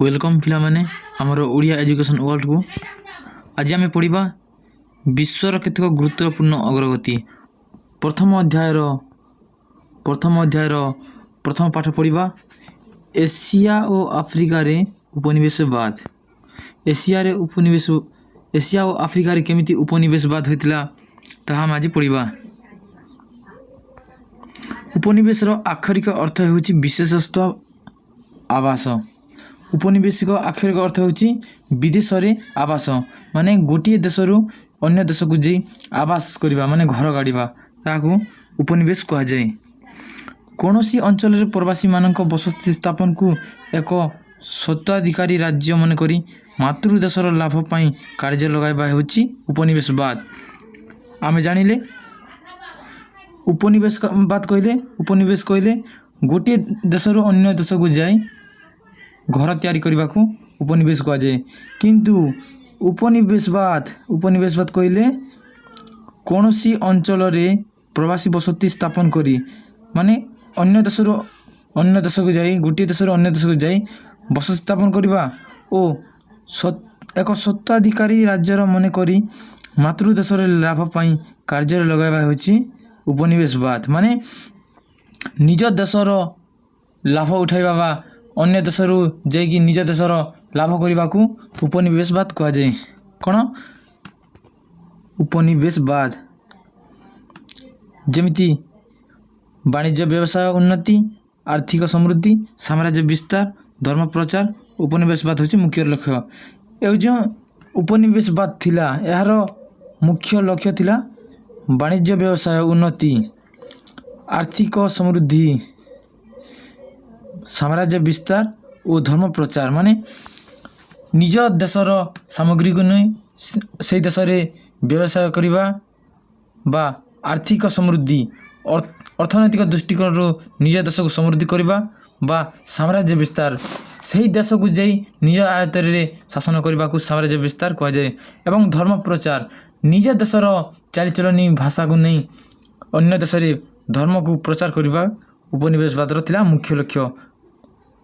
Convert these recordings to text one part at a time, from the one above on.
Welcome पिला माने आमर ओडिया एजुकेशन वर्ल्ड को आज आम पढ़ा विश्वर केतक गुरुत्वपूर्ण अग्रगति प्रथम अध्यायर प्रथम पाठ पढ़ा एशिया और आफ्रिका रे उपनिवेशवाद एशिया और आफ्रिका रे केमिति उपनिवेशवाद होइतिला ताहा हम आज पढ़ा। उपनिवेशर आक्षरिक अर्थ होउछि विशेषस्थ आवास। उपनिवेशिक आक्षरिक अर्थ होउछि विदेश रे आवास माने गोटे देश रु अन्य देश को जाई आवास करबा माने घर गाड़िबा ताकू उपनिवेश कहा जाए। कोनोसी अंचल रे प्रवासी मानक बसति स्थापन को एक स्वत्वाधिकारी राज्य मन करी मातृ देशर लाभ पाई कार्य लगाइबा होउछि उपनिवेशवाद। आमे जानिले उपनिवेशवाद कहले गोटे देश रु अन्य देश को जाई घर तैयारी करने को उपनिवेश कहा जाए। किंतु उपनिवेशवाद कहले कौनसी अंचल रे प्रवासी बसति स्थापन करी माने अन्य देश को जाई गोटे देश अन्य देश को जाई बसति स्थापन करवा ओ एक स्वत्वाधिकारी राज्यर मन करी मातृ देश लाभ पाई कार्य लगाइबा होछि उपनिवेशवाद। माने निज देशर लाभ उठाइबा बा अन्य देश रु जाइकी निज देशर लाभ करने को उपनिवेशवाद कहा जाए। कौन उपनिवेशवाद जमिति वाणिज्य व्यवसाय उन्नति आर्थिक समृद्धि साम्राज्य विस्तार धर्म प्रचार उपनिवेशवाद होछि मुख्य लक्ष्य। ए जो उपनिवेशवाद थिला यार मुख्य लक्ष्य थिला वाणिज्य व्यवसाय उन्नति आर्थिक समृद्धि साम्राज्य विस्तार और धर्म प्रचार माने निज देशर सामग्री को नहीं से देश रे व्यवसाय करवा बा आर्थिक समृद्धि अर्थनैतिक दृष्टिकोण निज देश को समृद्धि करवा बा साम्राज्य विस्तार से देश को जाई निज आयत रे शासन करने को साम्राज्य विस्तार कहा जाए। एवं धर्म प्रचार निज देशर चालीचलनी भाषा को नहीं अन्य देश रे धर्म को प्रचार करवा उपनिवेशवाद थिला मुख्य लक्ष्य।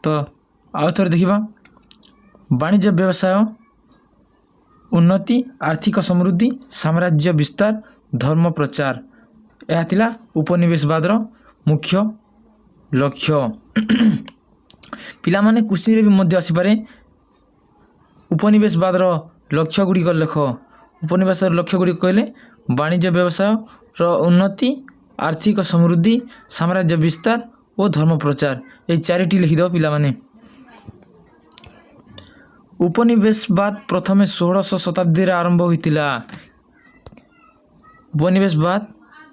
तो आउ थोड़े देखा वाणिज्य व्यवसाय उन्नति आर्थिक समृद्धि साम्राज्य विस्तार धर्म प्रचार यह थिला उपनिवेशवाद मुख्य लक्ष्य। पिला माने क्वेश्चन रे भी मध्य आसी पारे उपनिवेशवाद लक्ष्य गुड़ी लेख। उपनिवेशवाद लक्ष्य गुड़ी कहले वाणिज्य व्यवसाय उन्नति आर्थिक समृद्धि साम्राज्य विस्तार और धर्म प्रचार ये चारिटी लिखिद पिला माने। उपनिवेशवाद प्रथमे 1600 शताब्दी रे आरंभ होइतिला। उपनिवेशवाद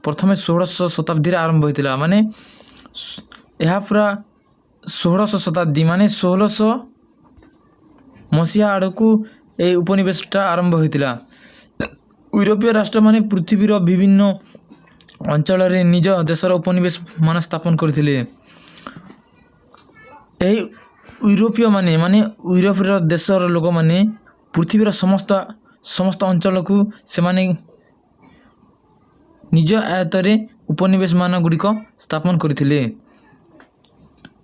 प्रथमे 1600 शताब्दी रे आरंभ होइतिला माने यह पूरा 1600 शताब्दी माने 1600 मसीहा आड़कू ए उपनिवेशटा आरंभ होइतिला। यूरोपीय राष्ट्र माने पृथ्वीर विभिन्न अंचल रे निज देशर उपनिवेश मान स्थापन करथिले। यूरोपीय माने यूरोपीय देशर लोक माने पृथ्वीर समस्त अंचल को से माने निज आयत रे उपनिवेश मान गुड़िक स्थापन करथिले।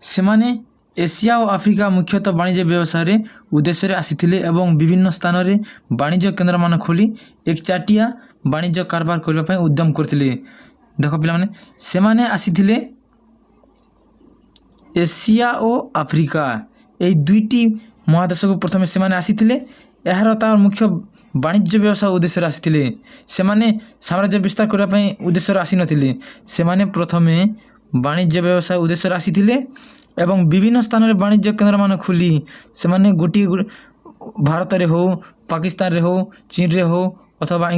से माने एशिया और आफ्रिका मुख्यतः वाणिज्य व्यवसाय रे उद्देश्य रे आसीथिले एवं विभिन्न स्थान रे वाणिज्य केन्द्र मान खोली एक चाटिया वाणिज्य कारबार करबा पय उद्यम करथिले। देखो पिला माने से माने आसीथिले एशिया और आफ्रिका ए दुईटी महादेश को प्रथमे से माने आसीथिले यार तार मुख्य वाणिज्य व्यवसाय उद्देश्य रे आसीथिले। से माने साम्राज्य विस्तार करबा पय उद्देश्य रे आसी नथिले। से माने प्रथमे वाणिज्य व्यवसाय उद्देश्य रे आसीथिले एवं विभिन्न स्थान रे वाणिज्य केन्द्र मान खोली से माने गोटी भारत रे हो पाकिस्तान रे हो चीन रे हो अथवा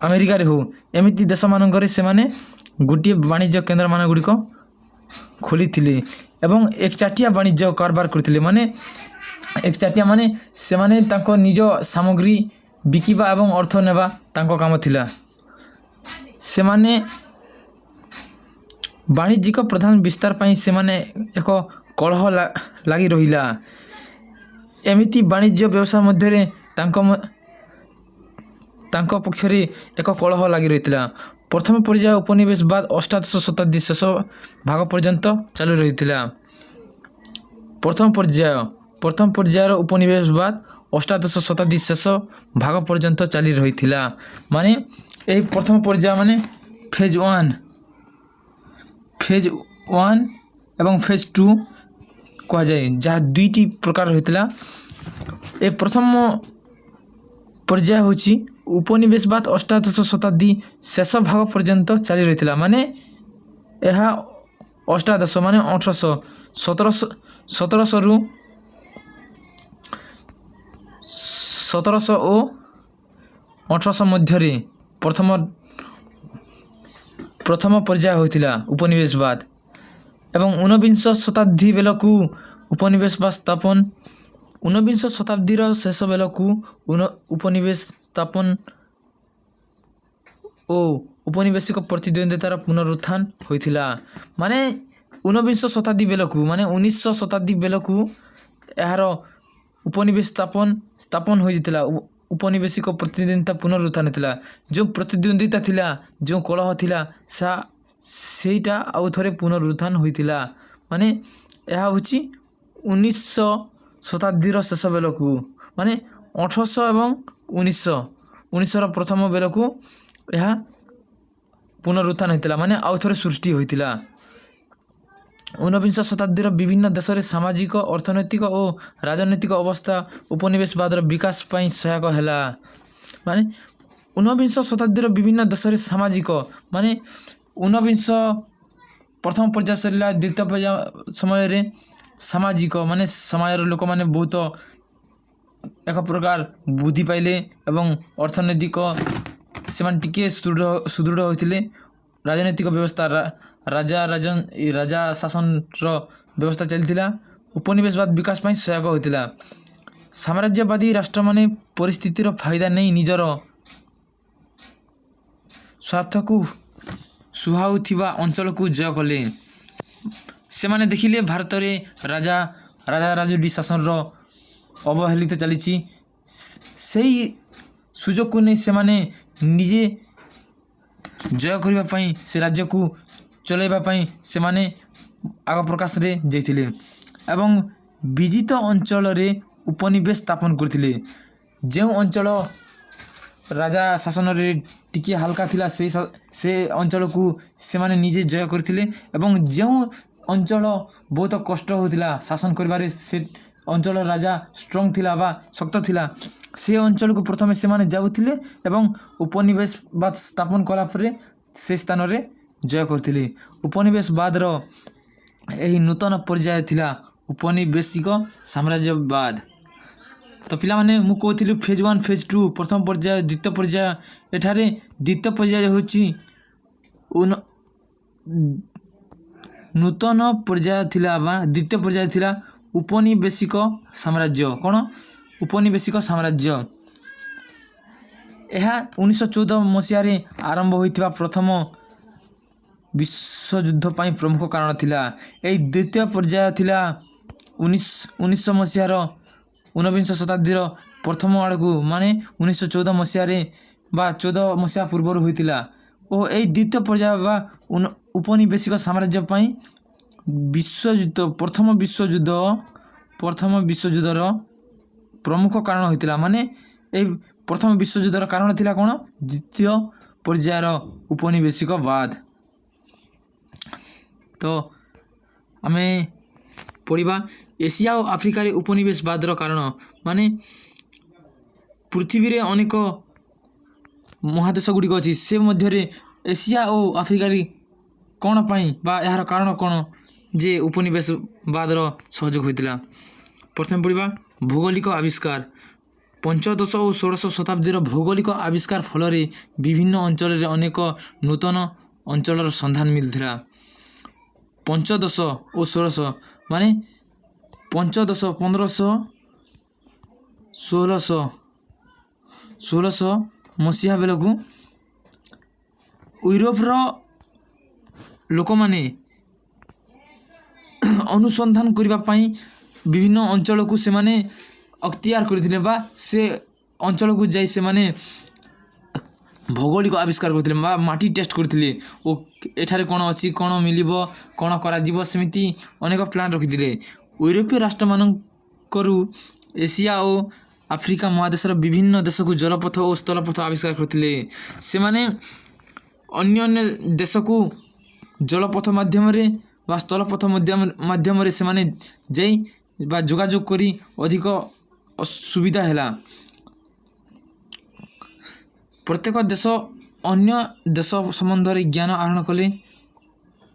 अमेरिका रे हो एमिति देश मानक से माने गोटी वाणिज्य केन्द्र मान गुड़िक खोली थिले एवं एक चाटिया वाणिज्य कारबार करथिले। माने एक चाटिया माने से माने तांको निज सामग्री बिकिबा एवं अर्थ नेबा तांको काम थिला। से माने वाणिज्यिक प्रधान विस्तार पाई से माने एक कलह लगी रहिला। एमिति वाणिज्य व्यवसाय मध्य तांको पक्षरे एक कलह लगी रही। प्रथम पर्याय उपनिवेशवाद अष्टादश शताब्दी शेष भाग पर्यंत चालू रही। प्रथम पर्याय ପ୍ରଥମ ପର୍ଯ୍ୟାୟର ଉପନିବେଶବାଦ ଅଷ୍ଟାଦଶ ଶତାବ୍ଦୀ ଶେଷ ଭାଗ ପର୍ଯ୍ୟନ୍ତ ଚାଲି ରହିଥିଲା। ମାନେ ଏହି ପ୍ରଥମ ପର୍ଯ୍ୟାୟ ମାନେ ଫେଜ୍ 1 ଏବଂ ଫେଜ୍ 2 କୁହାଯାଏ, ଯାହା ଦୁଇଟି ପ୍ରକାର ହୋଇଥିଲା। ଏ ପ୍ରଥମ ପର୍ଯ୍ୟାୟ ହେଉଛି ଉପନିବେଶବାଦ ଅଷ୍ଟାଦଶ ଶତାବ୍ଦୀ ଶେଷ ଭାଗ ପର୍ଯ୍ୟନ୍ତ ଚାଲି ରହିଥିଲା। ମାନେ ଏହା ଅଷ୍ଟାଦଶ ମାନେ 1700 ଓ 1800 ମଧ୍ୟରେ ପ୍ରଥମ ପର୍ଯ୍ୟାୟ ହୋଇଥିଲା ଉପନିବେଶବାଦ ଏବଂ ঊନବିଂଶ ଶତାବ୍ଦୀ ବେଳକୁ ଉପନିବେଶବାଦ ସ୍ଥାପନ। ঊନବିଂଶ ଶତାବ୍ଦୀର ଶେଷ ବେଳକୁ ଉପନିବେଶ ସ୍ଥାପନ ଓ ଉପନିବେଶିକ ପ୍ରତିଦ୍ୱନ୍ଦ୍ୱିତାର ପୁନରୁତ୍ଥାନ ହୋଇଥିଲା। ମାନେ ঊନବିଂଶ ଶତାବ୍ଦୀ ବେଳକୁ ମାନେ 1900 ଶତାବ୍ଦୀ ବେଳକୁ ଏହାର ଉପନିବେଶ ସ୍ଥାପନ ହୋଇଥିଲା। ଉପନିବେଶିକ ପ୍ରତିଦ୍ୱନ୍ଦ୍ୱିତା ପୁନରୁତ୍ଥାନ ଥିଲା। ଯେଉଁ ପ୍ରତିଦ୍ୱନ୍ଦ୍ୱିତା ଥିଲା, ଯେଉଁ କଳହ ଥିଲା, ସେଇଟା ଆଉ ଥରେ ପୁନରୁତ୍ଥାନ ହୋଇଥିଲା। ମାନେ ଏହା ହେଉଛି 1900 ଶତାବ୍ଦୀର ଶେଷ ବେଳକୁ ମାନେ 1800 ଏବଂ 1900ର ପ୍ରଥମ ବେଳକୁ ଏହା ପୁନରୁତ୍ଥାନ ହୋଇଥିଲା, ମାନେ ଆଉ ଥରେ ସୃଷ୍ଟି ହୋଇଥିଲା। ঊନବିଂଶ ଶତାବ୍ଦୀର ବିଭିନ୍ନ ଦେଶରେ ସାମାଜିକ, ଅର୍ଥନୈତିକ ଓ ରାଜନୈତିକ ଅବସ୍ଥା ଉପନିବେଶବାଦର ବିକାଶ ପାଇଁ ସହାୟକ ହେଲା। ମାନେ ঊନବିଂଶ ଶତାବ୍ଦୀର ବିଭିନ୍ନ ଦେଶରେ ସାମାଜିକ ମାନେ ঊନବିଂଶ ପ୍ରଥମ ପର୍ଯ୍ୟାୟ ସରିଲା, ଦ୍ୱିତୀୟ ପର୍ଯ୍ୟାୟ ସମୟରେ ସାମାଜିକ ମାନେ ସମାଜର ଲୋକମାନେ ବହୁତ ଏକ ପ୍ରକାର ବୃଦ୍ଧି ପାଇଲେ ଏବଂ ଅର୍ଥନୈତିକ ସେମାନେ ଟିକିଏ ସୁଦୃଢ଼ ହୋଇଥିଲେ। ରାଜନୈତିକ ବ୍ୟବସ୍ଥା ରାଜା ଶାସନର ବ୍ୟବସ୍ଥା ଚାଲିଥିଲା। ଉପନିବେଶବାଦ ବିକାଶ ପାଇଁ ସହାୟକ ହୋଇଥିଲା। ସାମ୍ରାଜ୍ୟବାଦୀ ରାଷ୍ଟ୍ରମାନେ ପରିସ୍ଥିତିର ଫାଇଦା ନେଇ ନିଜର ସ୍ୱାର୍ଥକୁ ସୁହାଉଥିବା ଅଞ୍ଚଳକୁ ଜୟ କଲେ। ସେମାନେ ଦେଖିଲେ ଭାରତରେ ରାଜାରାଜୁଡ଼ି ଶାସନର ଅବହେଳିତ ଚାଲିଛି। ସେହି ସୁଯୋଗକୁ ନେଇ ସେମାନେ ନିଜେ ଜୟ କରିବା ପାଇଁ ସେ ରାଜ୍ୟକୁ ଚଳାଇବା ପାଇଁ ସେମାନେ ଆଗ ପ୍ରକାଶରେ ଯାଇଥିଲେ ଏବଂ ବିଜିତ ଅଞ୍ଚଳରେ ଉପନିବେଶ ସ୍ଥାପନ କରିଥିଲେ। ଯେଉଁ ଅଞ୍ଚଳ ରାଜା ଶାସନରେ ଟିକିଏ ହାଲକା ଥିଲା ସେ ଅଞ୍ଚଳକୁ ସେମାନେ ନିଜେ ଜୟ କରିଥିଲେ ଏବଂ ଯେଉଁ ଅଞ୍ଚଳ ବହୁତ କଷ୍ଟ ହେଉଥିଲା ଶାସନ କରିବାରେ, ସେ ଅଞ୍ଚଳ ରାଜା ଷ୍ଟ୍ରଙ୍ଗ ଥିଲା ବା ଶକ୍ତ ଥିଲା, ସେ ଅଞ୍ଚଳକୁ ପ୍ରଥମେ ସେମାନେ ଯାଉଥିଲେ ଏବଂ ଉପନିବେଶବାଦ ସ୍ଥାପନ କଲା ପରେ ସେ ସ୍ଥାନରେ ଜୟ କରିଥିଲେ। ଉପନିବେଶବାଦର ଏହି ନୂତନ ପର୍ଯ୍ୟାୟ ଥିଲା ଉପନିବେଶିକ ସାମ୍ରାଜ୍ୟବାଦ। ତ ପିଲାମାନେ ମୁଁ କହୁଥିଲି ଫେଜ୍ 1 ଫେଜ୍ 2 ପ୍ରଥମ ପର୍ଯ୍ୟାୟ, ଦ୍ୱିତୀୟ ପର୍ଯ୍ୟାୟ। ଏଠାରେ ଦ୍ୱିତୀୟ ପର୍ଯ୍ୟାୟ ହେଉଛି ନୂତନ ପର୍ଯ୍ୟାୟ ଥିଲା ବା ଦ୍ୱିତୀୟ ପର୍ଯ୍ୟାୟ ଥିଲା ଉପନିବେଶିକ ସାମ୍ରାଜ୍ୟ। କ'ଣ? ଉପନିବେଶିକ ସାମ୍ରାଜ୍ୟ। ଏହା 1914 ମସିହାରେ ଆରମ୍ଭ ହୋଇଥିବା ପ୍ରଥମ ବିଶ୍ୱଯୁଦ୍ଧ ପାଇଁ ପ୍ରମୁଖ କାରଣ ଥିଲା। ଏହି ଦ୍ୱିତୀୟ ପର୍ଯ୍ୟାୟ ଥିଲା 1900 ମସିହାର ঊନବିଂଶ ଶତାବ୍ଦୀର ପ୍ରଥମ ଆଡ଼କୁ ମାନେ 1914 ମସିହାରେ ବା 14 ମସିହା ପୂର୍ବରୁ ହୋଇଥିଲା ଓ ଏହି ଦ୍ୱିତୀୟ ପର୍ଯ୍ୟାୟ ବା ଉପନିବେଶିକ ସାମ୍ରାଜ୍ୟ ପାଇଁ ପ୍ରଥମ ବିଶ୍ୱଯୁଦ୍ଧର ପ୍ରମୁଖ କାରଣ ହୋଇଥିଲା। ମାନେ ଏହି ପ୍ରଥମ ବିଶ୍ୱଯୁଦ୍ଧର କାରଣ ଥିଲା କ'ଣ? ଦ୍ୱିତୀୟ ପର୍ଯ୍ୟାୟର ଉପନିବେଶିକବାଦ। ତ ଆମେ ପଢ଼ିବା ଏସିଆ ଓ ଆଫ୍ରିକାରେ ଉପନିବେଶବାଦର କାରଣ। ମାନେ ପୃଥିବୀରେ ଅନେକ ମହାଦେଶ ଗୁଡ଼ିକ ଅଛି, ସେ ମଧ୍ୟରେ ଏସିଆ ଓ ଆଫ୍ରିକାରେ କ'ଣ ପାଇଁ ବା ଏହାର କାରଣ କ'ଣ ଯେ ଉପନିବେଶବାଦର ସହଯୋଗ ହୋଇଥିଲା? ପ୍ରଥମେ ପଢ଼ିବା ଭୌଗୋଳିକ ଆବିଷ୍କାର। ପଞ୍ଚଦଶ ଓ ଷୋଡ଼ଶ ଶତାବ୍ଦୀର ଭୌଗୋଳିକ ଆବିଷ୍କାର ଫଳରେ ବିଭିନ୍ନ ଅଞ୍ଚଳରେ ଅନେକ ନୂତନ ଅଞ୍ଚଳର ସନ୍ଧାନ ମିଳିଥିଲା। ପଞ୍ଚଦଶ ଓ ଷୋଡ଼ଶ ମାନେ ପଞ୍ଚଦଶ 1500-1600 ମସିହା ବେଳକୁ ୟୁରୋପର ଲୋକମାନେ ଅନୁସନ୍ଧାନ କରିବା ପାଇଁ ବିଭିନ୍ନ ଅଞ୍ଚଳକୁ ସେମାନେ ଅକ୍ତିଆର କରିଥିଲେ ବା ସେ ଅଞ୍ଚଳକୁ ଯାଇ ସେମାନେ ଭୌଗୋଳିକ ଆବିଷ୍କାର କରିଥିଲେ ବା ମାଟି ଟେଷ୍ଟ କରିଥିଲେ ଓ ଏଠାରେ କ'ଣ ଅଛି, କ'ଣ ମିଳିବ, କ'ଣ କରାଯିବ, ସେମିତି ଅନେକ ପ୍ଲାନ୍ ରଖିଥିଲେ। ୟୁରୋପୀୟ ରାଷ୍ଟ୍ରମାନଙ୍କ ପୂର୍ବରୁ ଏସିଆ ଓ ଆଫ୍ରିକା ମହାଦେଶର ବିଭିନ୍ନ ଦେଶକୁ ଜଳପଥ ଓ ସ୍ଥଳପଥ ଆବିଷ୍କାର କରିଥିଲେ। ସେମାନେ ଅନ୍ୟ ଅନ୍ୟ ଦେଶକୁ ଜଳପଥ ମାଧ୍ୟମରେ ବା ସ୍ଥଳପଥ ମାଧ୍ୟମରେ ସେମାନେ ଯାଇ ବା ଯୋଗାଯୋଗ କରି ଅଧିକ ସୁବିଧା ହେଲା। ପ୍ରତ୍ୟେକ ଦେଶ ଅନ୍ୟ ଦେଶ ସମ୍ବନ୍ଧରେ ଜ୍ଞାନ ଆହରଣ କଲେ,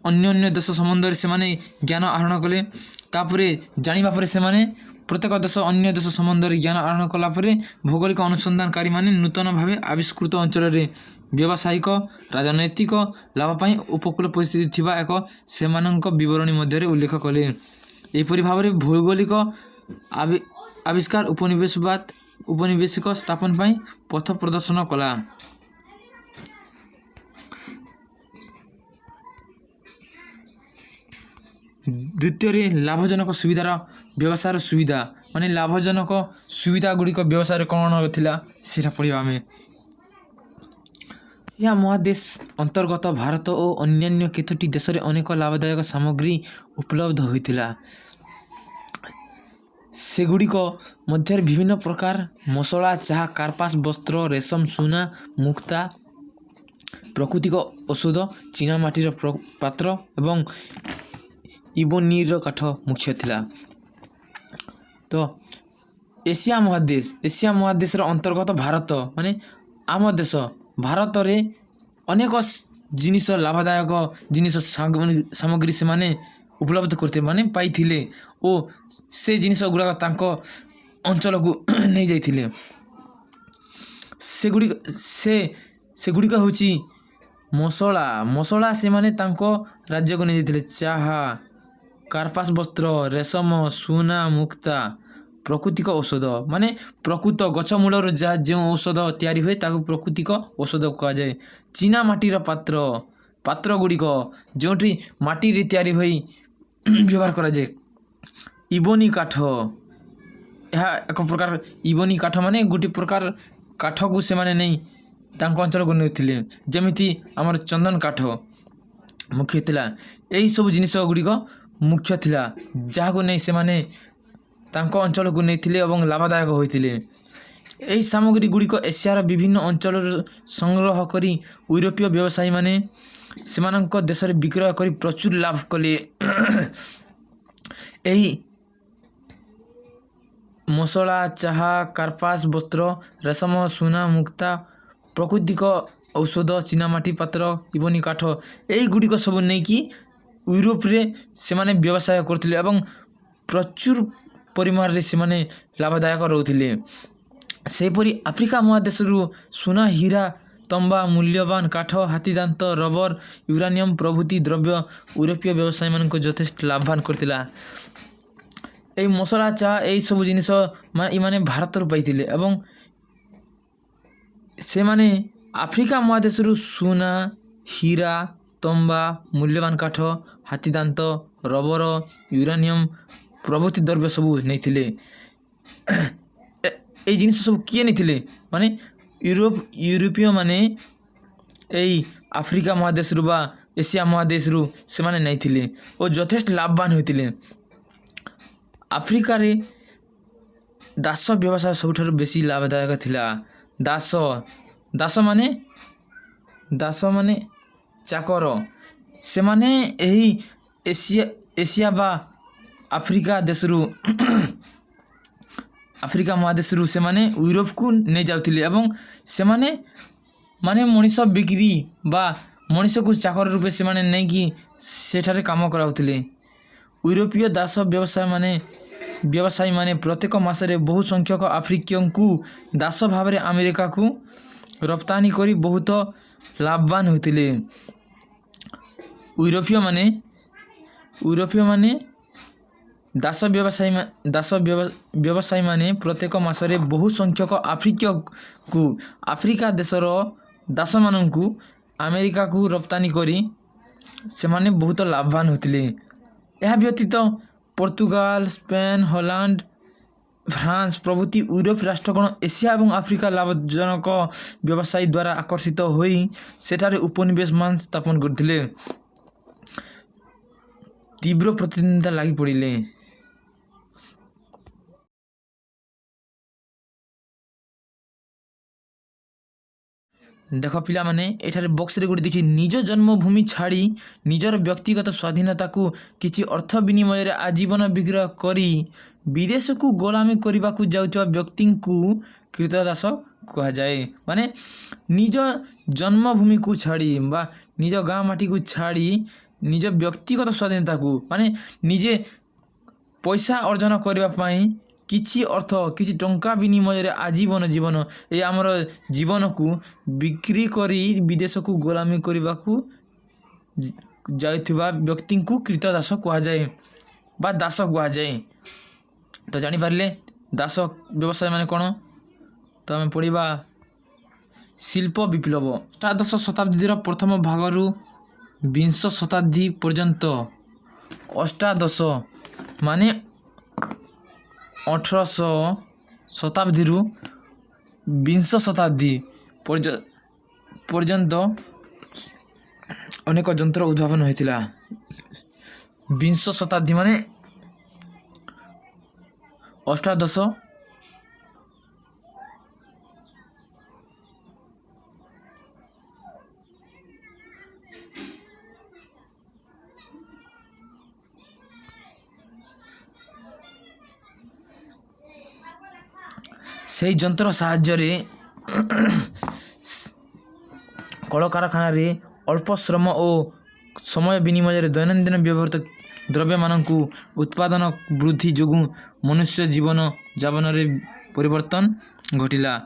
ଅନ୍ୟ ଦେଶ ସମ୍ବନ୍ଧରେ ସେମାନେ ଜ୍ଞାନ ଆହରଣ କଲେ। ତାପରେ ଜାଣିବା ପରେ ସେମାନେ ପ୍ରତ୍ୟେକ ଦେଶ ଅନ୍ୟ ଦେଶ ସମ୍ବନ୍ଧରେ ଜ୍ଞାନ ଆହରଣ କଲା ପରେ ଭୌଗୋଳିକ ଅନୁସନ୍ଧାନକାରୀମାନେ ନୂତନ ଭାବେ ଆବିଷ୍କୃତ ଅଞ୍ଚଳରେ ବ୍ୟବସାୟିକ ରାଜନୈତିକ ଲାଭ ପାଇଁ ଉପକୂଳ ପରିସ୍ଥିତି ଥିବା ଏକ ସେମାନଙ୍କ ବିବରଣୀ ମଧ୍ୟରେ ଉଲ୍ଲେଖ କଲେ। ଏହିପରି ଭାବରେ ଭୌଗୋଳିକ ଆବିଷ୍କାର ଉପନିବେଶିକ ସ୍ଥାପନ ପାଇଁ ପଥ ପ୍ରଦର୍ଶନ କଲା। ଦ୍ୱିତୀୟରେ ଲାଭଜନକ ସୁବିଧାର ବ୍ୟବସାୟର ସୁବିଧା ମାନେ ଲାଭଜନକ ସୁବିଧା ଗୁଡ଼ିକ ବ୍ୟବସାୟରେ କ'ଣ ଥିଲା ସେଇଟା ପଢ଼ିବା ଆମେ। ଏହା ମହାଦେଶ ଅନ୍ତର୍ଗତ ଭାରତ ଓ ଅନ୍ୟାନ୍ୟ କେତୋଟି ଦେଶରେ ଅନେକ ଲାଭଦାୟକ ସାମଗ୍ରୀ ଉପଲବ୍ଧ ହୋଇଥିଲା। ସେଗୁଡ଼ିକ ମଧ୍ୟରେ ବିଭିନ୍ନ ପ୍ରକାର ମସଲା, ଚାହା, କାର୍ପାସ, ବସ୍ତ୍ର, ରେଶମ, ସୁନା, ମୁକ୍ତା, ପ୍ରାକୃତିକ ଔଷଧ, ଚୀନାମାଟିର ପାତ୍ର ଏବଂ ଇବୋନିର କାଠ ମୁଖ୍ୟ ଥିଲା। ତ ଏସିଆ ମହାଦେଶର ଅନ୍ତର୍ଗତ ଭାରତ ମାନେ ଆମ ଦେଶ ଭାରତରେ ଅନେକ ଜିନିଷ ଲାଭଦାୟକ ଜିନିଷ ସାମଗ୍ରୀ ସେମାନେ ଉପଲବ୍ଧ କରିଥିଲେ ମାନେ ପାଇଥିଲେ ଓ ସେ ଜିନିଷ ଗୁଡ଼ାକ ତାଙ୍କ ଅଞ୍ଚଳକୁ ନେଇଯାଇଥିଲେ। ସେଗୁଡ଼ିକ ହେଉଛି ମସଲା ସେମାନେ ତାଙ୍କ ରାଜ୍ୟକୁ ନେଇଯାଇଥିଲେ। ଚାହା, କାର୍ପାସ ବସ୍ତ୍ର, ରେଶମ, ସୁନା, ମୁକ୍ତା, ପ୍ରାକୃତିକ ଔଷଧ ମାନେ ପ୍ରକୃତ ଗଛ ମୂଳରୁ ଯେଉଁ ଔଷଧ ତିଆରି ହୁଏ ତାକୁ ପ୍ରାକୃତିକ ଔଷଧ କୁହାଯାଏ। ଚୀନା ମାଟିର ପାତ୍ର ଗୁଡ଼ିକ ଯେଉଁଠି ମାଟିରେ ତିଆରି ହୋଇ ବ୍ୟବହାର କରାଯାଏ। ଇବୋନି କାଠ, ଏହା ଏକ ପ୍ରକାର ଇବୋନି କାଠ ମାନେ ଗୋଟିଏ ପ୍ରକାର କାଠକୁ ସେମାନେ ନେଇ ତାଙ୍କ ଅଞ୍ଚଳକୁ ନେଉଥିଲେ, ଯେମିତି ଆମର ଚନ୍ଦନ କାଠ ମୁଖ୍ୟ ଥିଲା। ଏହିସବୁ ଜିନିଷ ଗୁଡ଼ିକ ମୁଖ୍ୟ ଥିଲା ଯାହାକୁ ନେଇ ସେମାନେ ତାଙ୍କ ଅଞ୍ଚଳକୁ ନେଇଥିଲେ ଏବଂ ଲାଭଦାୟକ ହୋଇଥିଲେ। ଏହି ସାମଗ୍ରୀ ଗୁଡ଼ିକ ଏସିଆର ବିଭିନ୍ନ ଅଞ୍ଚଳରୁ ସଂଗ୍ରହ କରି ୟୁରୋପୀୟ ବ୍ୟବସାୟୀମାନେ ସେମାନଙ୍କ ଦେଶରେ ବିକ୍ରୟ କରି ପ୍ରଚୁର ଲାଭ କଲେ। ଏହି ମସଲା, ଚାହା, କାର୍ପାସ ବସ୍ତ୍ର, ରେଶମ, ସୁନା, ମୁକ୍ତା, ପ୍ରାକୃତିକ ଔଷଧ, ଚୀନାମାଟି ପାତ୍ର, ଇବୋନି କାଠ ଏହିଗୁଡ଼ିକ ସବୁ ନେଇକି ୟୁରୋପରେ ସେମାନେ ବ୍ୟବସାୟ କରୁଥିଲେ ଏବଂ ପ୍ରଚୁର ପରିମାଣରେ ସେମାନେ ଲାଭଦାୟକ ରହୁଥିଲେ। ସେହିପରି ଆଫ୍ରିକା ମହାଦେଶରୁ ସୁନା, ହୀରା, ତମ୍ବା, ମୂଲ୍ୟବାନ କାଠ, ହାତୀଦାନ୍ତ, ରବର, ୟୁରାନିୟମ୍ ପ୍ରଭୃତି ଦ୍ରବ୍ୟ ୟୁରୋପୀୟ ବ୍ୟବସାୟୀମାନଙ୍କୁ ଯଥେଷ୍ଟ ଲାଭବାନ କରିଥିଲା। ଏହି ମସଲା, ଚା ଏହିସବୁ ଜିନିଷ ଏମାନେ ଭାରତରୁ ପାଇଥିଲେ ଏବଂ ସେମାନେ ଆଫ୍ରିକା ମହାଦେଶରୁ ସୁନା, ହୀରା, ତମ୍ବା, ମୂଲ୍ୟବାନ କାଠ, ହାତୀଦାନ୍ତ, ରବର, ୟୁରାନିୟମ୍ ପ୍ରଭୃତି ଦ୍ରବ୍ୟ ସବୁ ନେଇଥିଲେ। এই ଜିନିଷ ସବୁ କିଏ ନେଇଥିଲେ ମାନେ ୟୁରୋପୀୟ ମାନେ ଏଇ ଆଫ୍ରିକା ମହାଦେଶରୁ ବା ଏସିଆ ମହାଦେଶରୁ ସେମାନେ ନେଇଥିଲେ ଓ ଯଥେଷ୍ଟ ଲାଭବାନ ହୋଇଥିଲେ। ଆଫ୍ରିକାରେ ଦାସ ବ୍ୟବସାୟ ସବୁଠାରୁ ବେଶୀ ଲାଭଦାୟକ ଥିଲା। ଦାସ ମାନେ ଚାକର, ସେମାନେ ଏହି ଏସିଆ ବା ଆଫ୍ରିକା ମହାଦେଶରୁ ସେମାନେ ୟୁରୋପକୁ ନେଇଯାଉଥିଲେ ଏବଂ ସେମାନେ ମଣିଷ ବିକ୍ରି ବା ମଣିଷକୁ ଚାକର ରୂପେ ସେମାନେ ନେଇକି ସେଠାରେ କାମ କରାଉଥିଲେ। ୟୁରୋପୀୟ ଦାସ ବ୍ୟବସାୟୀମାନେ ପ୍ରତ୍ୟେକ ମାସରେ ବହୁ ସଂଖ୍ୟକ ଆଫ୍ରିକୀୟଙ୍କୁ ଦାସ ଭାବରେ ଆମେରିକାକୁ ରପ୍ତାନି କରି ବହୁତ ଲାଭବାନ ହୋଇଥିଲେ। ୟୁରୋପୀୟମାନେ ଦାସ ବ୍ୟବସାୟୀମାନେ ପ୍ରତ୍ୟେକ ମାସରେ ବହୁ ସଂଖ୍ୟକ ଆଫ୍ରିକୀୟଙ୍କୁ ଆଫ୍ରିକା ଦେଶର ଦାସମାନଙ୍କୁ ଆମେରିକାକୁ ରପ୍ତାନି କରି ସେମାନେ ବହୁତ ଲାଭବାନ ହୋଇଥିଲେ। ଏହା ବ୍ୟତୀତ ପର୍ତ୍ତୁଗାଲ, ସ୍ପେନ, ହଲାଣ୍ଡ, ଫ୍ରାନ୍ସ ପ୍ରଭୃତି ୟୁରୋପ ରାଷ୍ଟ୍ରଗଣ ଏସିଆ ଏବଂ ଆଫ୍ରିକା ଲାଭଜନକ ବ୍ୟବସାୟୀ ଦ୍ୱାରା ଆକର୍ଷିତ ହୋଇ ସେଠାରେ ଉପନିବେଶମାନ ସ୍ଥାପନ କରିଥିଲେ। ତୀବ୍ର ପ୍ରତିଦ୍ୱନ୍ଦ୍ୱିତା ଲାଗି ପଡ଼ିଲେ। देख पिला माने एठारे बॉक्स रे गुडी देखि निज जन्मभूमि छाड़ी निजर व्यक्तिगत स्वाधीनता को किछि अर्थ विनिमय रे आजीवन विग्रह करी विदेश को गोलामी करबा को जाउतवा व्यक्ति को कृतदास कहा जाए। माने निज जन्मभूमि को छाड़ी बा निज गाँ माटी को छाड़ी निज व्यक्तिगत स्वाधीनता को माने निजे पैसा अर्जन करबा पई किछि अर्थ किछि टंका विनिमय रे आजीवन जीवन ए आमर जीवन को बिक्री करी विदेश को गोलामी करबा को जाइथिबा व्यक्ति को कृतदास कहा जाए बा दास कहा जाए। तो जानि पारले दास व्यवसाय माने कोन तो आम पढ़ा शिल्प विप्लव अष्टादश शताब्दीर प्रथम भागरु विंश शताब्दी पर्यंत अष्टादश माने 1800 शताब्दी विंश शताब्दी पर्यंत अनेक जंत्र उद्भावन होता। विंश शताब्दी माने अष्टादश से जंत्र साहाय्य कलकारखाना अल्प श्रम और समय विनिमय दैनंदिन व्यवहृत द्रव्य मानक उत्पादन वृद्धि जो मनुष्य जीवन जापन रे परिवर्तन घटिला।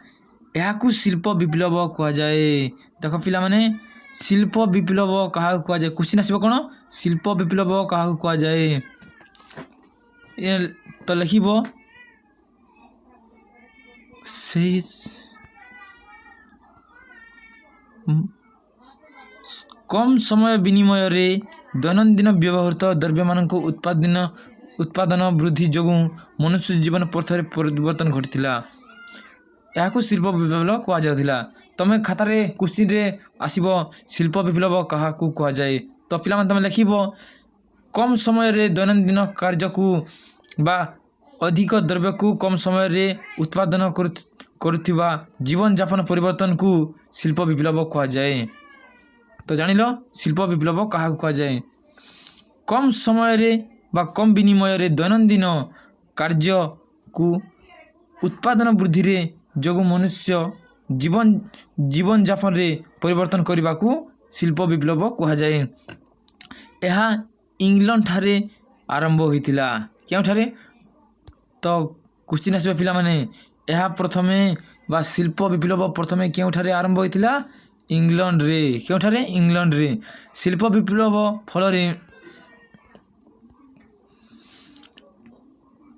यह शिल्प विप्लव कह जाए। देख पिला माने शिल्प विप्लव क्या कह जाए क्वेश्चन आसो कौन शिल्प विप्लव क्या कह जाए तो लिखब से कम समय विनिमय रे दैनंदिन व्यवहृत द्रव्य मानक उत्पादन वृद्धि जो मनुष्य जीवन पथरे परिवर्तन घटिला। यह शिल्प विप्लव कह जाउथिला। तमे खातार क्वेश्चन रे आसीबो शिल्प विप्लव क्या कह जाए तो पिला माने तमे लिखिबो कम समय रे दैनंदिन कार्य को बा अधिक द्रव्य को कम समय रे उत्पादन करुथिबा जीवन जापन परिवर्तन को शिल्प विप्लव कह जाए। तो जानिल शिल्प विप्लव क्या कह जाए कम समय रे बा कम विनिमय रे दैनंदिन कार्य को उत्पादन वृद्धि रे जो मनुष्य जीवन जापन रे परिवर्तन करने को शिल्प विप्लव कह जाए। यह इंग्लैंड ठारे आरंभ होइतिला क्यों ठारे तो क्वेश्चन आसबा पिला माने यह प्रथमे बा शिल्प विप्लव प्रथमे क्यों ठारे आरंभ होइतिला इंग्लैंड रे क्यों ठारे इंग्लैंड रे शिल्प विप्लव फल रे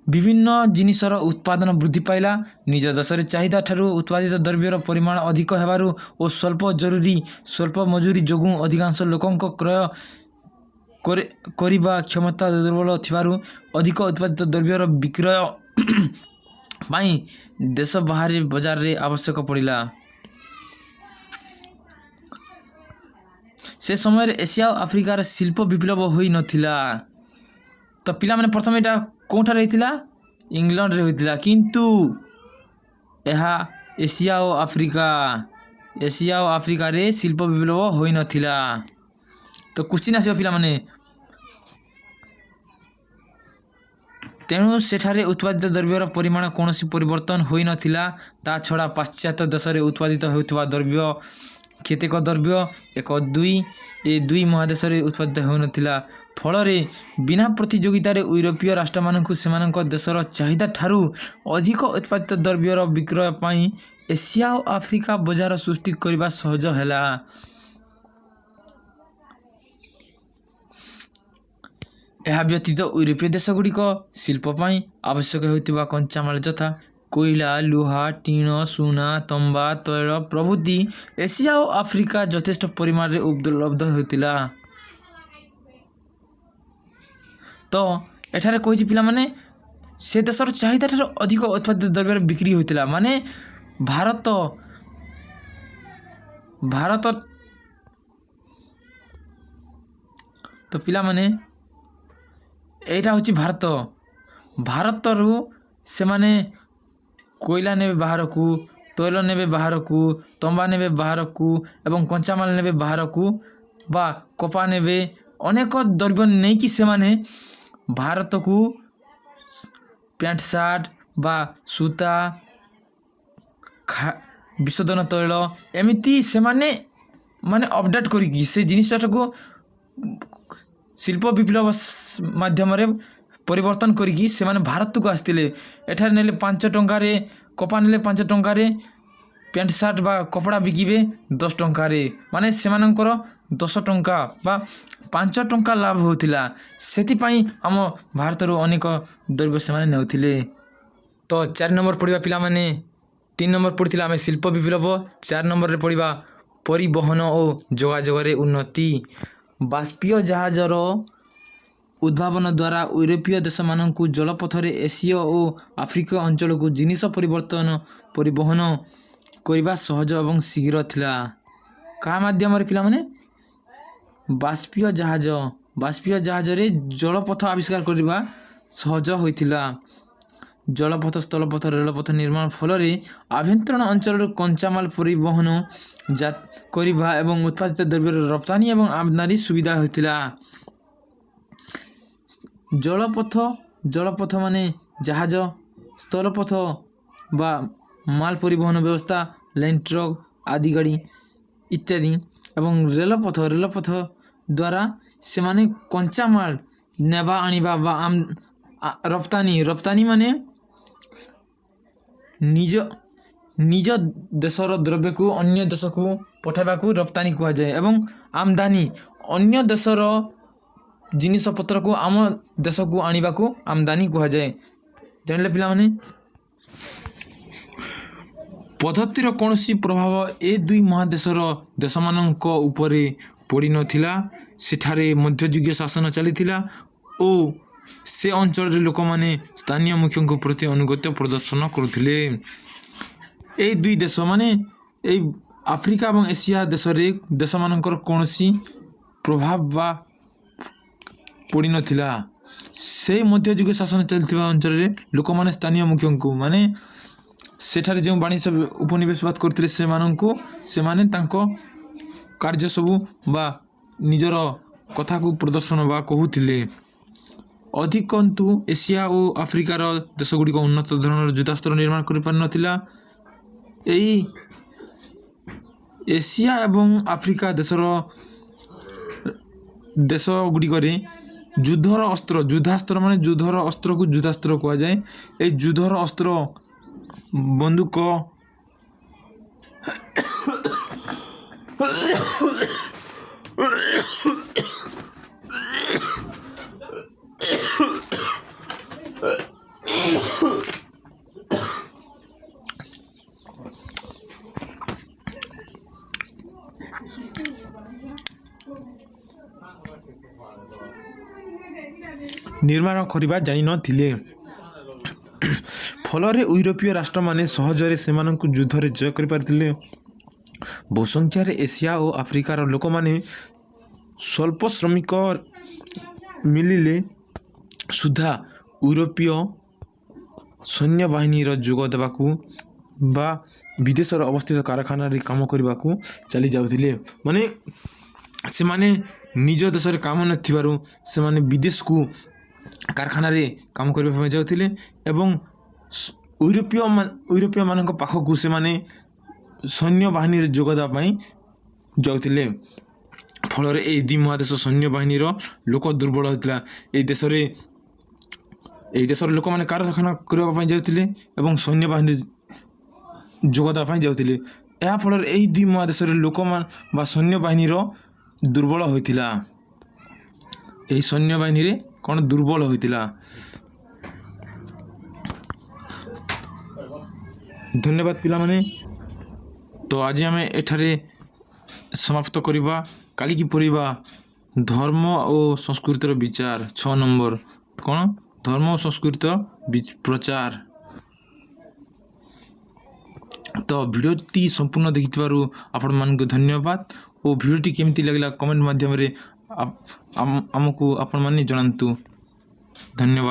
विभिन्न जिनिसर उत्पादन वृद्धि पाइला निज देशर चाहिदा ठारू उत्पादित द्रव्यर परिमाण अधिक हेबारु और स्वल्प मजूरी जोगु अधिकांश लोकंक क्रय करिबा क्षमता दुर्बल थिबारु अधिक उत्पादित द्रव्यर विक्रय पाई देश बाहर बाजार रे आवश्यक पड़िला। से समय एशिया और आफ्रिकार शिल्प विप्लव होई नथिला। तो पिला माने प्रथम एटा कोठा रहितिला इंग्लैंड रे होइतिला किंतु एहा एशिया और आफ्रिका रे शिल्प विप्लव होई नथिला। तो क्वेश्चन आसी पिला माने तेणु सेठारे उत्पादित द्रव्यर परिमाण कौन परिवर्तन होई नथिला। ता छड़ा पाश्चात्य देश रे उत्पादित होउथवा द्रव्य केतेक द्रव्य 1-2 महादेश रे उत्पादित होई नथिला। फल रे बिना प्रतियोगिता रे यूरोपीय राष्ट्र मानकु सेमानक देशर चाहिदा ठारू अधिक उत्पादित द्रव्यर विक्रय पाई एशिया और आफ्रिका बाजार सृष्टि करबा सहज हैला। यह व्यतीत यूरोपीय देश गुड़िक शिल्प पाई आवश्यक होइतिबा कंचामाल यथा कोयला लुहा टीण सुना तंबा तैल प्रभृति एशिया और आफ्रिका यथेष्ट परिमाण रे उपलब्ध होइतिला। तो एठारे कहिछि पिला माने से देशर चाहिदा ठार अधिक उत्पादित द्रव्य बिक्री होइतिला माने भारत तो पिला माने एटा होछि भारत रु से माने कोयला ने बाहर को ତୈଳ ନେବେ ବାହାରକୁ, ତମ୍ବା ନେବେ ବାହାରକୁ ଏବଂ କଞ୍ଚାମାଲ ନେବେ ବାହାରକୁ ବା କପା ନେବେ, ଅନେକ ଦ୍ରବ୍ୟ ନେଇକି ସେମାନେ ଭାରତକୁ ପ୍ୟାଣ୍ଟ ସାର୍ଟ ବା ସୂତା, ବିଶୋଧନ ତୈଳ ଏମିତି ସେମାନେ ଅପଡେଟ୍ କରିକି ସେ ଜିନିଷଟାକୁ ଶିଳ୍ପ ବିପ୍ଳବ ମାଧ୍ୟମରେ ପରିବର୍ତ୍ତନ କରିକି ସେମାନେ ଭାରତକୁ ଆସିଥିଲେ। ଏଠାରେ ନେଲେ 5 ଟଙ୍କାରେ କପା ନେଲେ 5 ଟଙ୍କାରେ ପ୍ୟାଣ୍ଟ ସାର୍ଟ ବା କପଡ଼ା ବିକିବେ 10 ଟଙ୍କାରେ, ମାନେ ସେମାନଙ୍କର 10 ଟଙ୍କା ବା 5 ଟଙ୍କା ଲାଭ ହେଉଥିଲା। ସେଥିପାଇଁ ଆମ ଭାରତରୁ ଅନେକ ଦ୍ରବ୍ୟ ସେମାନେ ନେଉଥିଲେ। ତ 4 ନମ୍ବର ପଢ଼ିବା ପିଲାମାନେ। 3 ନମ୍ବର ପଢ଼ିଥିଲା ଆମେ ଶିଳ୍ପ ବିପ୍ଳବ। 4 ନମ୍ବରରେ ପଢ଼ିବା ପରିବହନ ଓ ଯୋଗାଯୋଗରେ ଉନ୍ନତି। ବାଷ୍ପୀୟ ଜାହାଜର ଉଦ୍ଭାବନ ଦ୍ୱାରା ୟୁରୋପୀୟ ଦେଶମାନଙ୍କୁ ଜଳପଥରେ ଏସୀୟ ଓ ଆଫ୍ରିକୀୟ ଅଞ୍ଚଳକୁ ଜିନିଷ ପରିବହନ କରିବା ସହଜ ଏବଂ ଶୀଘ୍ର ଥିଲା। କାହା ମାଧ୍ୟମରେ ପିଲାମାନେ? ବାଷ୍ପୀୟ ଜାହାଜରେ ଜଳପଥ ଆବିଷ୍କାର କରିବା ସହଜ ହୋଇଥିଲା। ଜଳପଥ, ସ୍ଥଳପଥ, ରେଳପଥ ନିର୍ମାଣ ଫଳରେ ଆଭ୍ୟନ୍ତରୀଣ ଅଞ୍ଚଳରୁ କଞ୍ଚାମାଲ ପରିବହନ କରିବା ଏବଂ ଉତ୍ପାଦିତ ଦ୍ରବ୍ୟର ରପ୍ତାନି ଏବଂ ଆମଦାନୀ ସୁବିଧା ହୋଇଥିଲା। ଜଳପଥ ମାନେ ଜାହାଜ, ସ୍ଥଳପଥ ବା ମାଲ ପରିବହନ ବ୍ୟବସ୍ଥା, ଲାଇନ୍ ଟ୍ରକ୍ ଆଦି ଗାଡ଼ି ଇତ୍ୟାଦି ଏବଂ ରେଳପଥ ଦ୍ୱାରା ସେମାନେ କଞ୍ଚାମାଲ ନେବା ଆଣିବା ବା ରପ୍ତାନି ମାନେ ନିଜ ଦେଶର ଦ୍ରବ୍ୟକୁ ଅନ୍ୟ ଦେଶକୁ ପଠାଇବାକୁ ରପ୍ତାନି କୁହାଯାଏ ଏବଂ ଆମଦାନୀ ଅନ୍ୟ ଦେଶର ଜିନିଷପତ୍ରକୁ ଆମ ଦେଶକୁ ଆଣିବାକୁ ଆମଦାନୀ କୁହାଯାଏ। ଜାଣିଲେ ପିଲାମାନେ? ପଦ୍ଧତିର କୌଣସି ପ୍ରଭାବ ଏ ଦୁଇ ମହାଦେଶର ଦେଶମାନଙ୍କ ଉପରେ ପଡ଼ିନଥିଲା। ସେଠାରେ ମଧ୍ୟଯୁଗୀୟ ଶାସନ ଚାଲିଥିଲା ଓ ସେ ଅଞ୍ଚଳରେ ଲୋକମାନେ ସ୍ଥାନୀୟ ମୁଖ୍ୟଙ୍କ ପ୍ରତି ଆନୁଗତ୍ୟ ପ୍ରଦର୍ଶନ କରୁଥିଲେ। ଏହି ଦୁଇ ଦେଶ ମାନେ ଏହି ଆଫ୍ରିକା ଏବଂ ଏସିଆ ଦେଶମାନଙ୍କର କୌଣସି ପ୍ରଭାବ ବା ପଡ଼ିନଥିଲା। ସେହି ମଧ୍ୟଯୁଗୀୟ ଶାସନ ଚାଲିଥିବା ଅଞ୍ଚଳରେ ଲୋକମାନେ ସ୍ଥାନୀୟ ମୁଖ୍ୟଙ୍କୁ ମାନେ ସେଠାରେ ଯେଉଁ ବାଣିଜ୍ୟ ଉପନିବେଶବାଦ କରୁଥିଲେ ସେମାନେ ତାଙ୍କ କାର୍ଯ୍ୟ ସବୁ ବା ନିଜର କଥାକୁ ପ୍ରଦର୍ଶନ ବା କହୁଥିଲେ। ଅଧିକନ୍ତୁ ଏସିଆ ଓ ଆଫ୍ରିକାର ଦେଶଗୁଡ଼ିକ ଉନ୍ନତ ଧରଣର ଯୁଦ୍ଧାସ୍ତ୍ର ନିର୍ମାଣ କରିପାରିନଥିଲା। ଏହି ଏସିଆ ଏବଂ ଆଫ୍ରିକା ଦେଶଗୁଡ଼ିକରେ ଯୁଦ୍ଧାସ୍ତ୍ର ମାନେ ଯୁଦ୍ଧର ଅସ୍ତ୍ରକୁ ଯୁଦ୍ଧାସ୍ତ୍ର କୁହାଯାଏ। ଏହି ଯୁଦ୍ଧର ଅସ୍ତ୍ର ବନ୍ଧୁକ, ନିର୍ମାଣ କରିବା ଜାଣିନଥିଲେ। ଫଳରେ ୟୁରୋପୀୟ ରାଷ୍ଟ୍ରମାନେ ସହଜରେ ସେମାନଙ୍କୁ ଯୁଦ୍ଧରେ ଜୟ କରିପାରିଥିଲେ। ବହୁ ସଂଖ୍ୟାରେ ଏସିଆ ଓ ଆଫ୍ରିକାର ଲୋକମାନେ ସ୍ୱଳ୍ପ ଶ୍ରମିକ ମିଳିଲେ ସୁଦ୍ଧା ୟୁରୋପୀୟ ସୈନ୍ୟବାହିନୀର ଯୋଗ ଦେବାକୁ ବା ବିଦେଶରେ ଅବସ୍ଥିତ କାରଖାନାରେ କାମ କରିବାକୁ ଚାଲି ଯାଉଥିଲେ। ମାନେ ସେମାନେ ନିଜ ଦେଶରେ କାମ ନଥିବାରୁ ସେମାନେ ବିଦେଶକୁ କାରଖାନାରେ କାମ କରିବା ପାଇଁ ଯାଉଥିଲେ ଏବଂ ୟୁରୋପୀୟମାନଙ୍କ ପାଖକୁ ସେମାନେ ସୈନ୍ୟବାହିନୀରେ ଯୋଗ ଦେବା ପାଇଁ ଯାଉଥିଲେ। ଫଳରେ ଏହି ଦୁଇ ମହାଦେଶ ସୈନ୍ୟବାହିନୀର ଲୋକ ଦୁର୍ବଳ ହୋଇଥିଲା। ଏହି ଦେଶର ଲୋକମାନେ କାରଖାନା କରିବା ପାଇଁ ଯାଉଥିଲେ ଏବଂ ସୈନ୍ୟବାହିନୀରେ ଯୋଗ ଦେବା ପାଇଁ ଯାଉଥିଲେ। ଏହା ଫଳରେ ଏହି ଦୁଇ ମହାଦେଶରେ ଲୋକମାନେ ବା ସୈନ୍ୟବାହିନୀର ଦୁର୍ବଳ ହୋଇଥିଲା। ଏହି ସୈନ୍ୟବାହିନୀରେ କ'ଣ ଦୁର୍ବଳ ହୋଇଥିଲା। ଧନ୍ୟବାଦ ପିଲାମାନେ। ତ ଆଜି ଆମେ ଏଠାରେ ସମାପ୍ତ କରିବା। କାଲିକି ପଢ଼ିବା ଧର୍ମ ଓ ସଂସ୍କୃତିର ବିଚାର। 6 ନମ୍ବର କ'ଣ? ଧର୍ମ ଓ ସଂସ୍କୃତିର ପ୍ରଚାର। ତ ଭିଡ଼ିଓଟି ସମ୍ପୂର୍ଣ୍ଣ ଦେଖିଥିବାରୁ ଆପଣମାନଙ୍କୁ ଧନ୍ୟବାଦ ଓ ଭିଡ଼ିଓଟି କେମିତି ଲାଗିଲା କମେଣ୍ଟ ମାଧ୍ୟମରେ ଆମକୁ ଆପଣମାନେ ଜଣାନ୍ତୁ। ଧନ୍ୟବାଦ।